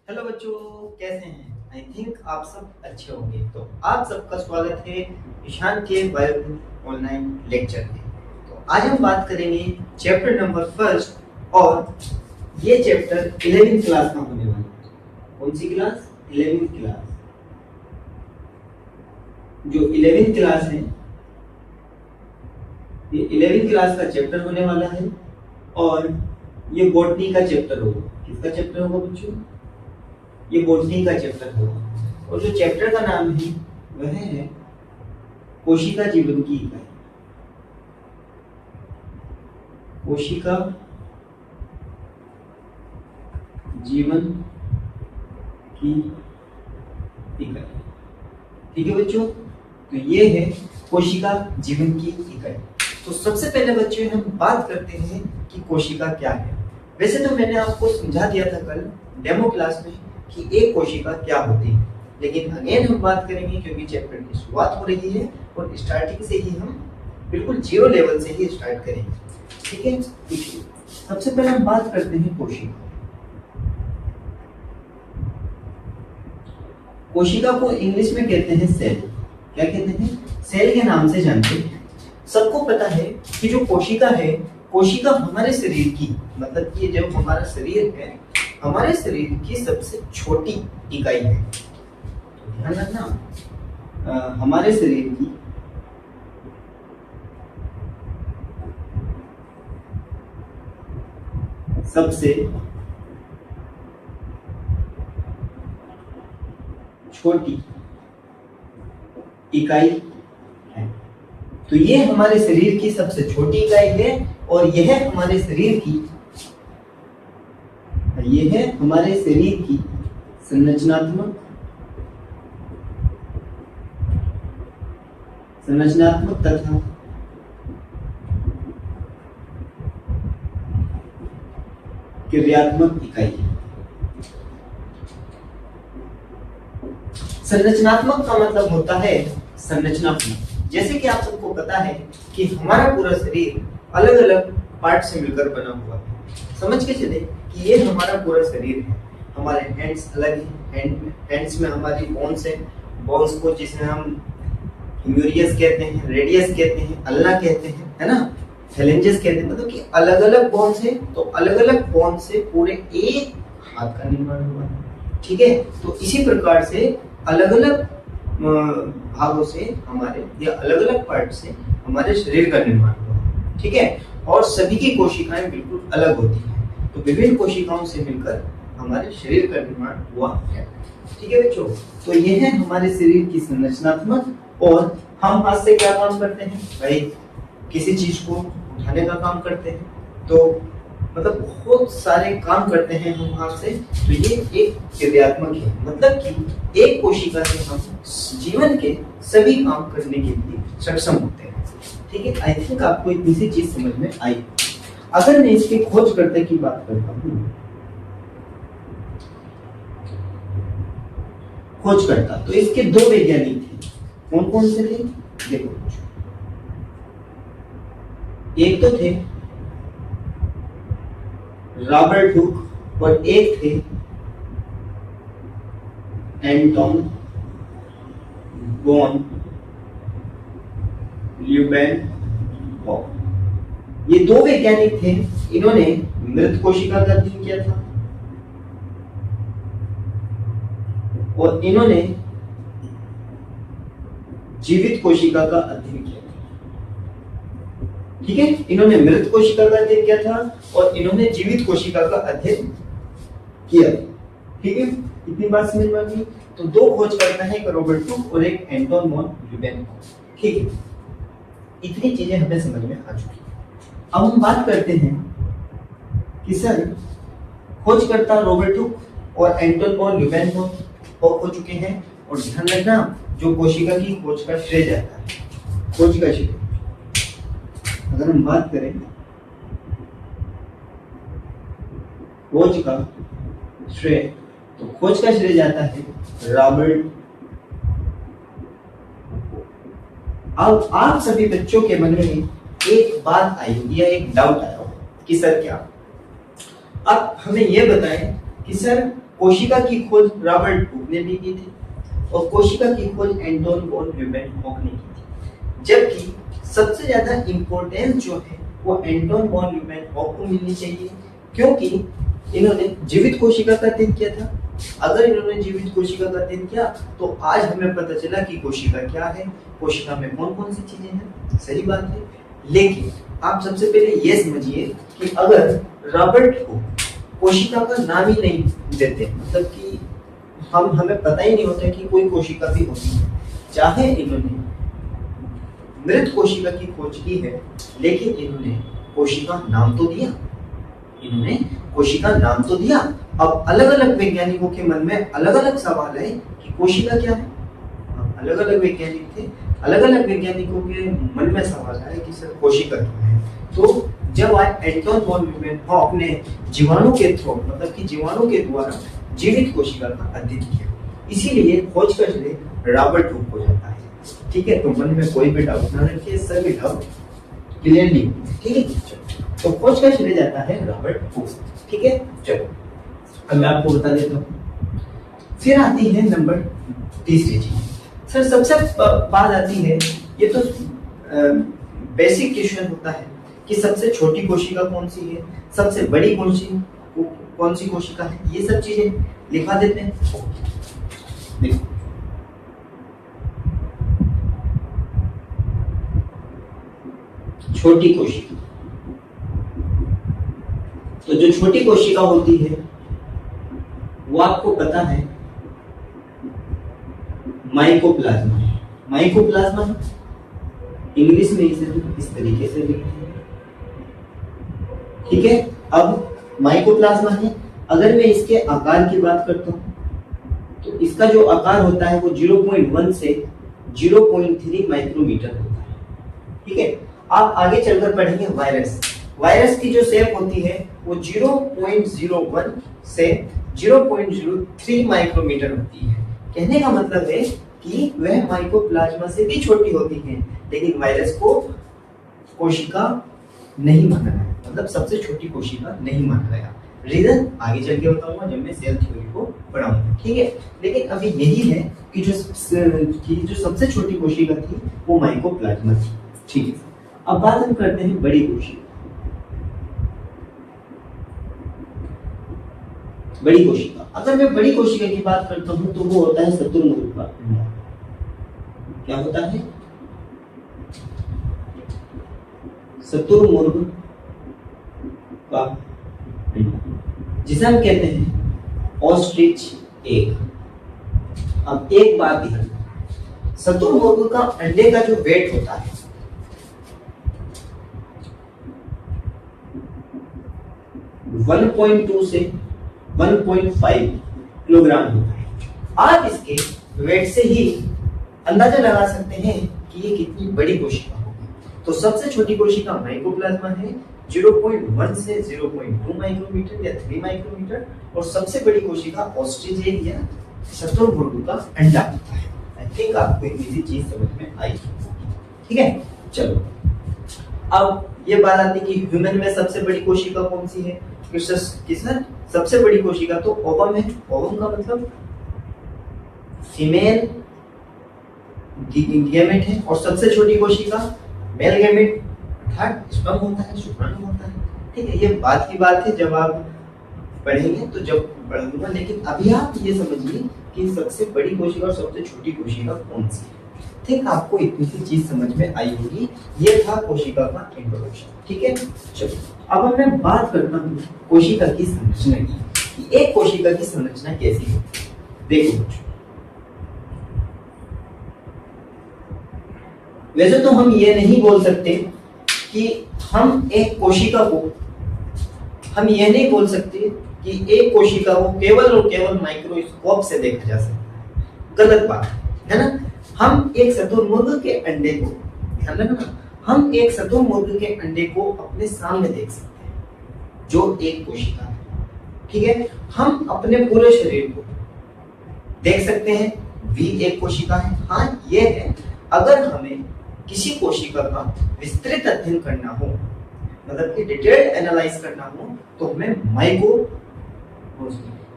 Hello बच्चों, कैसे हैं? आई थिंक आप सब अच्छे होंगे। तो आप सबका स्वागत है ईशान के बायो ऑनलाइन लेक्चर में। तो आज हम बात करेंगे चैप्टर नंबर फर्स्ट, और ये चैप्टर 11वीं क्लास का होने वाला है। कौन सी क्लास? 11वीं क्लास। जो 11वीं क्लास है, ये 11वीं क्लास का चैप्टर होने वाला है, और ये बॉटनी का चैप्टर होगा। किसका चैप्टर होगा बच्चों? ये बॉटनी का चैप्टर होगा। और जो चैप्टर का नाम है वह है कोशिका जीवन की इकाई। कोशिका जीवन की इकाई। ठीक है बच्चों, तो ये है कोशिका जीवन की इकाई। तो सबसे पहले बच्चों हम बात करते हैं कि कोशिका क्या है। वैसे तो मैंने आपको समझा दिया था कल डेमो क्लास में कि एक कोशिका क्या होती है, लेकिन अगेन हम बात करेंगे क्योंकि चैप्टर की शुरुआत हो रही है और स्टार्टिंग से ही हम बिल्कुल जीरो लेवल से ही स्टार्ट करेंगे। ठीक है, सबसे पहले हम बात करते हैं कोशिका। कोशिका को इंग्लिश में कहते हैं सेल। क्या कहते हैं? सेल के नाम से जानते हैं। सबको पता है कि जो कोशिका है, कोशिका हमारे शरीर की, मतलब कि जो हमारा शरीर है, हमारे शरीर की सबसे छोटी इकाई है। तो ध्यान रखना, हमारे शरीर की सबसे छोटी इकाई है। तो ये हमारे शरीर की सबसे छोटी इकाई है, और यह हमारे शरीर की संरचनात्मक तथा क्रियात्मक इकाई है। संरचनात्मक का मतलब होता है संरचनात्मक। जैसे कि आप सबको पता है कि हमारा पूरा शरीर अलग अलग पार्ट से मिलकर बना हुआ है। समझ के चले कि ये हमारा पूरा शरीर है। हमारे हैंड्स अलग हैं, हैंड्स में हमारी बोन्स है, बोन्स को जिसमें हम ह्यूमेरियस कहते हैं, रेडियस कहते हैं, अल्ना कहते हैं, है ना, फेलेंजेस कहते हैं। मतलब कि अलग अलग बोन्स है, तो अलग अलग बोन्स से पूरे एक हाथ का निर्माण हुआ है। ठीक है, तो इसी प्रकार से अलग अलग भागों से हमारे, या अलग अलग पार्ट से हमारे शरीर का निर्माण हुआ है। ठीक है, और सभी की कोशिकाएं बिल्कुल अलग होती हैं। तो विभिन्न कोशिकाओं से मिलकर हमारे शरीर का निर्माण हुआ है। ठीक है बच्चों, तो यह है हमारे शरीर की संरचनात्मक। और हम हाथ से क्या काम करते हैं भाई? किसी चीज को उठाने का काम करते हैं। तो मतलब बहुत सारे काम करते हैं हम हाथ से। तो ये एक क्रियात्मक है, मतलब कि एक कोशिका से हम जीवन के सभी काम करने के लिए सक्षम होते हैं। ठीक है, आई थिंक आपको इतनी सी चीज समझ में आई। अगर मैं इसके खोजकर्ता की बात करता हूँ, खोजकर्ता, तो इसके दो वैज्ञानिक थे। कौन कौन से थे? देखो, एक तो थे रॉबर्ट हुक और एक थे एंटोन वॉन ल्यूबेनकॉफ। ये दो वैज्ञानिक थे। इन्होंने मृत कोशिका का अध्ययन किया था, और इन्होंने जीवित कोशिका का अध्ययन किया था। ठीक है, इन्होंने मृत कोशिका का अध्ययन किया था और इन्होंने जीवित कोशिका का अध्ययन किया। ठीक है, इतनी बात समझ में आ गई। तो दो खोजकर्ता हैं, एक रॉबर्ट हुक और एक एंटोन वॉन ल्यूबेनकॉफ। ठीक है, इतनी चीजें हमें समझ में आ चुकी। अब हम बात करते हैं कि सर खोजकर्ता रॉबर्ट हुक और एंटोन वॉन ल्यूबेनकॉफ हो चुके हैं। और ध्यान रखना, जो कोशिका की खोज का श्रेय जाता है, खोज का श्रेय, अगर हम बात करें खोज का श्रेय, तो खोज का श्रेय जाता है रॉबर्ट। अब आप सभी बच्चों के मन में एक बात आई होगी या एक डाउट आया होगा कि सर क्या, अब हमें यह बताएं कि सर कोशिका की खोज रॉबर्ट हुक ने भी की थी और कोशिका की खोज एंटोन वॉन ल्यूवेनहॉक ने की थी। जबकि सबसे ज्यादा इंपॉर्टेंस जो है वो एंटोन वॉन ल्यूवेनहॉक को मिलनी चाहिए, क्योंकि इन्होंने जीवित कोशिका का अध्ययन किया था। अगर इन्होंने जीवित कोशिका का अध्ययन किया तो आज हमें पता चला कि कोशिका क्या है, कोशिका में कौन कौन सी चीजें हैं। सही बात है, लेकिन आप सबसे पहले ये समझिए कि अगर रॉबर्ट को कोशिका का नाम ही नहीं देते, मतलब कि हमें पता ही नहीं होता कि कोई कोशिका भी होती है, चाहे इन्होंने मृत कोशिका की खोज की है, लेकिन इन्होंने कोशिका नाम तो दिया, इन्होंने कोशिका नाम तो दिया। अब अलग अलग वैज्ञानिकों के मन में अलग अलग सवाल है कि कोशिका क्या है। अलग अलग वैज्ञानिक थे, अलग अलग वैज्ञानिकों के मन में सवाल आया कि सर कोशिका क्या है। तो जब आज एंटोन वॉन ल्यूवेनहॉक ने जीवाणु के थ्रू, मतलब कि जीवाणु के द्वारा जीवित कोशिका का अध्ययन किया, इसीलिए खोज का श्रेय रॉबर्ट हुक को जाता है। ठीक है, तो मन में कोई भी डाउट ना रखिए, सभी डाउट क्लियरली, ठीक है। तो खोज का श्रेय जाता है रॉबर्ट हुक। ठीक है, चलो अब मैं आपको बता देता हूँ। फिर आती है नंबर तीसरी चीज। सर सबसे बात आती है, ये तो बेसिक क्वेश्चन होता है कि सबसे छोटी कोशिका कौन सी है, सबसे बड़ी कौन सी कोशिका है, ये सब चीजें लिखा देते हैं। देखो छोटी कोशिका, तो जो छोटी कोशिका होती है वो आपको पता है माइकोप्लाज्मा है। माइकोप्लाज्मा इंग्लिश में इसे इस तरीके से लिखते हैं। ठीक है, अब माइकोप्लाज्मा है। अगर मैं इसके आकार की बात करता हूं तो इसका जो आकार होता है वो 0.1 से 0.3 माइक्रोमीटर होता है। ठीक है, आप आगे चलकर पढ़ेंगे वायरस। वायरस की जो शेप होती है वो 0.01 से 0.03 माइक्रोमीटर होती है। कहने का मतलब है कि वह माइकोप्लाज्मा से भी छोटी होती है, लेकिन वायरस को कोशिका नहीं माना गया, मतलब सबसे छोटी कोशिका नहीं माना गया। रीजन आगे चल के बताऊंगा जब मैं सेल थ्योरी को पढ़ाऊंगा। ठीक है, लेकिन अभी यही है कि जो सबसे छोटी कोशिका थी वो माइकोप्लाज्मा थी। ठीक है, अब बात हम करते हैं बड़ी कोशिका। बड़ी कोशिका, अगर मैं बड़ी कोशिका की बात करता हूं तो वो होता है शुतुरमुर्ग का अंडा। क्या होता है? शुतुरमुर्ग का अंडा, जिसे हम कहते हैं ऑस्ट्रिच एग। अब एक बात ध्यान, शुतुरमुर्ग का अंडे का जो वेट होता है 1.2 से 1.5 किलोग्राम होता है। आप इसके वेट से ही अंदाजा लगा सकते हैं कि ये कितनी बड़ी कोशिका होगी। तो सबसे छोटी कोशिका माइकोप्लाज्मा है, 0.1 से 0.2 माइक्रोमीटर या 3 माइक्रोमीटर, और सबसे बड़ी कोशिका ऑस्ट्रिच एग या शुतुरमुर्ग का अंडा होता है। आई थिंक आपको इजी चीज समझ में आई होगी। ठीक है, चलो अब ये बात आती है कि ह्यूमन में सबसे बड़ी कोशिका कौन सी है। किसने सबसे बड़ी कोशिका तो ओवम है। ओवम का मतलब फीमेल गैमेट है, और सबसे छोटी कोशिका मेल गैमेट अर्थात स्पर्म होता है, शुक्राणु होता है। ठीक है, ये बात की बात है, जब आप पढ़ेंगे तो जब पढ़ूंगा, लेकिन अभी आप ये समझिए कि सबसे बड़ी कोशिका और सबसे छोटी कोशिका कौन सी है। ठीक, आपको इतनी सी चीज समझ में आई होगी। ये था कोशिका का इंट्रोडक्शन। ठीक है, चलो अब मैं बात करता हूँ कोशिका की संरचना की, कि एक कोशिका की संरचना कैसी है। देखो वैसे तो हम ये नहीं बोल सकते कि हम एक कोशिका को, हम ये नहीं बोल सकते कि एक कोशिका को केवल और केवल माइक्रोस्कोप से देखा जा सकता है। गलत बात है ना। हम एक शुतुरमुर्ग के अंडे को, ध्यान रखना, हम एक शुतुरमुर्ग के अंडे को अपने सामने देख सकते हैं जो एक कोशिका है। ठीक है, हम अपने पूरे शरीर को देख सकते हैं, भी एक कोशिका है। हाँ ये है, अगर हमें किसी कोशिका का विस्तृत अध्ययन करना हो, मतलब कि डिटेल्ड एनालाइज करना हो, तो हमें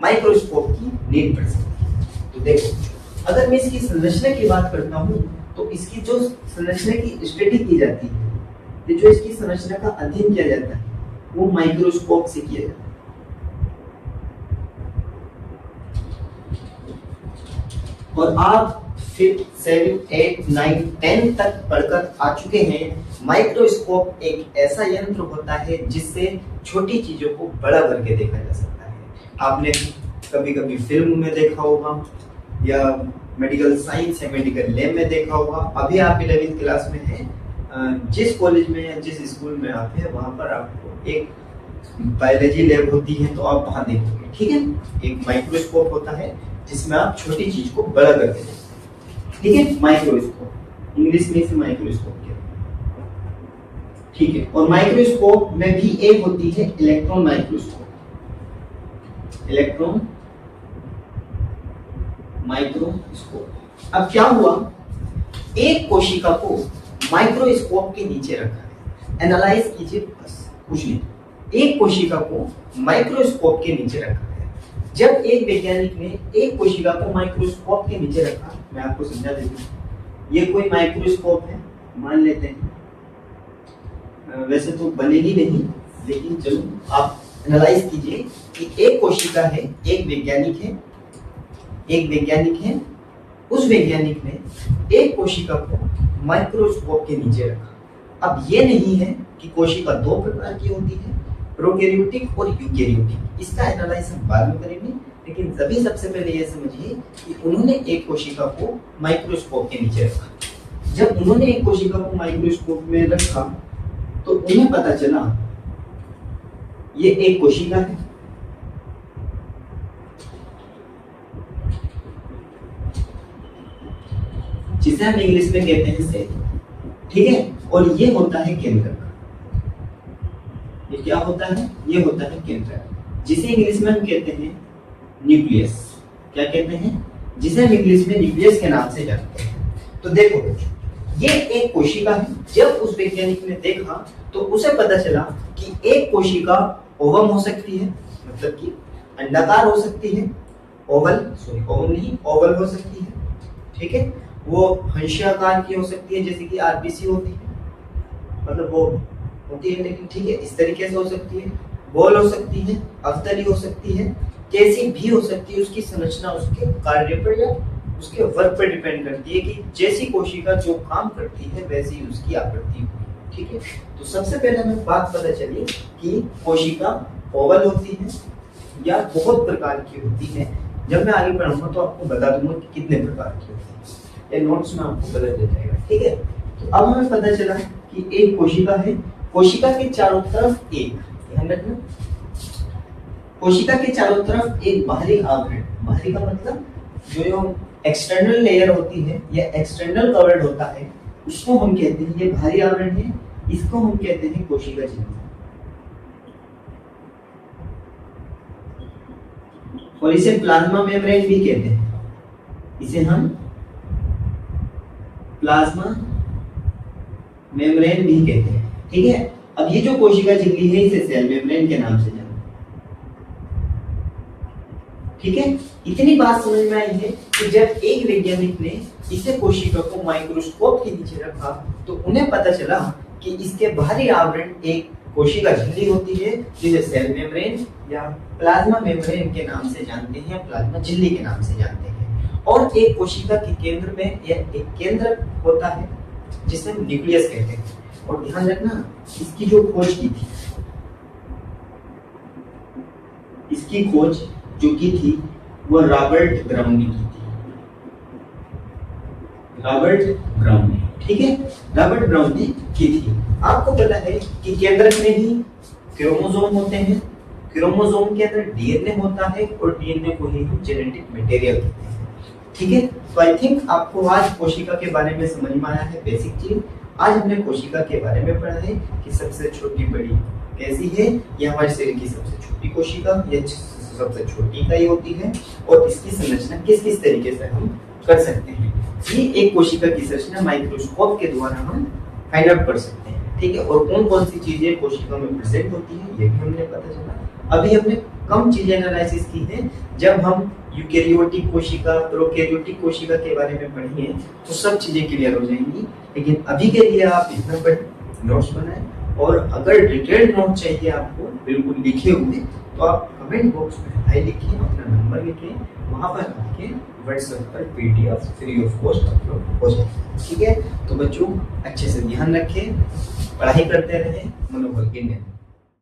माइक्रोस्कोप की नीड पड़ सकती है। तो देखो, अगर मैं इसकी संरचना की बात करता हूँ तो इसकी जो संरचना की स्टडी की जाती है, तो जो इसकी संरचना का अध्ययन किया जाता है वो माइक्रोस्कोप से किया जाता है। और आप 5th, 7th, 8th, 9th, 10th तक पढ़कर आ चुके हैं। माइक्रोस्कोप एक ऐसा यंत्र होता है जिससे छोटी चीजों को बड़ा करके देखा जा सकता है। आपने कभी कभी फिल्म में देखा होगा या मेडिकल साइंस या मेडिकल लैब में देखा होगा। अभी आप 11th क्लास में हैं, जिस कॉलेज में या जिस स्कूल में आप हैं वहां पर आपको एक बायोलॉजी लैब होती है, तो आप वहां देखोगे, ठीक है। एक माइक्रोस्कोप होता है जिसमें आप छोटी चीज को बड़ा करके देखते हैं, ठीक है। माइक्रोस्कोप इंग्लिश में इसे माइक्रोस्कोप कहते हैं, ठीक है। और माइक्रोस्कोप में भी एक होती है इलेक्ट्रॉन माइक्रोस्कोप। Electron microscope. अब क्या हुआ, एक कोशिका को माइक्रोस्कोप के नीचे रखा है, एनालाइज कीजिए, बस कुछ नहीं। एक कोशिका को माइक्रोस्कोप के नीचे रखा है। जब एक वैज्ञानिक ने एक कोशिका को माइक्रोस्कोप के नीचे रखा, मैं आपको समझा देता हूं। ये कोई माइक्रोस्कोप है मान लेते हैं, वैसे तो बनेगी नहीं, लेकिन चलो आप एनालाइज कीजिए कि एक कोशिका है, एक वैज्ञानिक है, उस वैज्ञानिक ने एक कोशिका को माइक्रोस्कोप के नीचे रखा। अब ये नहीं है कि कोशिका दो प्रकार की होती है, प्रोकैरियोटिक और यूकैरियोटिक। इसका एनालाइज हम बाद में करेंगे, लेकिन सभी सबसे पहले ये समझिए कि उन्होंने एक कोशिका को माइक्रोस्कोप के नीचे रखा। जब उन्होंने एक कोशिका को माइक्रोस्कोप में रखा तो उन्हें पता चला ये एक कोशिका है, जिसे हम इंग्लिश में कहते हैं सेल, ठीक है। और ये होता है केंद्रक। ये क्या होता है, ये होता है केंद्रक, जिसे इंग्लिश में हम कहते हैं न्यूक्लियस। क्या कहते हैं, जिसे हम इंग्लिश में न्यूक्लियस के नाम से जानते हैं। तो देखो, ये एक कोशिका है। जब उस वैज्ञानिक ने देखा तो उसे पता चला कि एक कोशिका ओवम हो सकती है, मतलब कि अंडाकार हो सकती है, ओवल हो सकती है, ठीक है। वो हंसाकार की हो सकती है, जैसे कि आरबीसी होती है, मतलब वो होती है, लेकिन ठीक है, इस तरीके से हो सकती है। बॉल हो सकती है, अवतली हो सकती है, कैसी भी हो सकती है। उसकी संरचना उसके कार्य पर या उसके वर्क पर डिपेंड करती है कि जैसी कोशिका जो काम करती है वैसी उसकी आकृति होगी, ठीक है। तो सबसे पहले हमें बात पता चली कि कोशिका ओवल होती है या बहुत प्रकार की होती है। जब मैं आगे पढ़ूंगा तो आपको बता दूंगा कि कितने प्रकार की होती है, ये नोट्स में आपको पता चल जाएगा, ठीक है। तो अब हमें पता चला कि एक कोशिका है, कोशिका के चारों तरफ एक, ध्यान रखना, कोशिका के चारों तरफ एक बाहरी आवरण, बाहरी का मतलब जो एक्सटर्नल लेयर होती है या एक्सटर्नल कवर्ड होता है, उसको हम कहते हैं, ये बाहरी आवरण है, इसको हम कहते हैं कोशिका झिल्ली। और इसे प्लाज्मा मेम्ब्रेन भी कहते हैं, इसे हम प्लाज्मा मेम्ब्रेन भी कहते हैं, ठीक है। अब ये जो कोशिका झिल्ली है इसे सेल मेम्ब्रेन के नाम से जानते हैं, ठीक है। इतनी बात समझ में आई है कि जब एक वैज्ञानिक ने इसे कोशिका को माइक्रोस्कोप के नीचे रखा तो उन्हें पता चला कि इसके बाहरी आवरण एक कोशिका झिल्ली होती है, जिसे सेल मेम्ब्रेन या प्लाज्मा मेम्ब्रेन के नाम से जानते हैं, प्लाज्मा झिल्ली के नाम से जानते हैं। और एक कोशिका के केंद्र में या एक केंद्र होता है जिसे हम न्यूक्लियस कहते हैं। और ध्यान रखना, इसकी जो खोज की थी, इसकी खोज जो की थी वो रॉबर्ट ब्राउन ने की थी, रॉबर्ट ब्राउन ने, ठीक है, रॉबर्ट ब्राउन ने की थी। आपको पता है कि केंद्रक में ही क्रोमोसोम होते हैं, क्रोमोसोम के अंदर डीएनए होता है और डीएनए को ही हम जेनेटिक मटेरियल कहते हैं, ठीक है। तो आई थिंक आपको आज कोशिका के बारे में समझ में आया है बेसिक चीज। आज हमने कोशिका के बारे में पढ़ा है कि सबसे छोटी बड़ी कैसी है, ये हमारे शरीर की सबसे छोटी कोशिका, ये सबसे छोटी इकाई होती है, और इसकी संरचना किस किस तरीके से हम कर सकते हैं। ये एक कोशिका की संरचना माइक्रोस्कोप के द्वारा हम फाइंड आउट कर सकते हैं, ठीक है। और कौन कौन सी चीजें कोशिका में प्रेजेंट होती है ये भी हमने पता चला। अभी हमने कम चीजें एनालिसिस की है, जब हम यूकेरियोटिक कोशिका, प्रोकैरियोटिक कोशिका के बारे में पढ़ेंगे तो सब चीजें क्लियर हो जाएंगी। लेकिन अभी के लिए आप इतना पढ़ें, नोट्स बनाएं, और अगर डिटेल्ड नोट चाहिए आपको बिल्कुल लिखे हुए तो आप कमेंट बॉक्स में हाई लिखिए, अपना नंबर लिखिए, वहां पर आपके व्हाट्सएप पर PDF free of cost upload हो जाएगी। ठीक है, तो बच्चों अच्छे से ध्यान रखें, पढ़ाई करते रहें, मनोबल के लिए।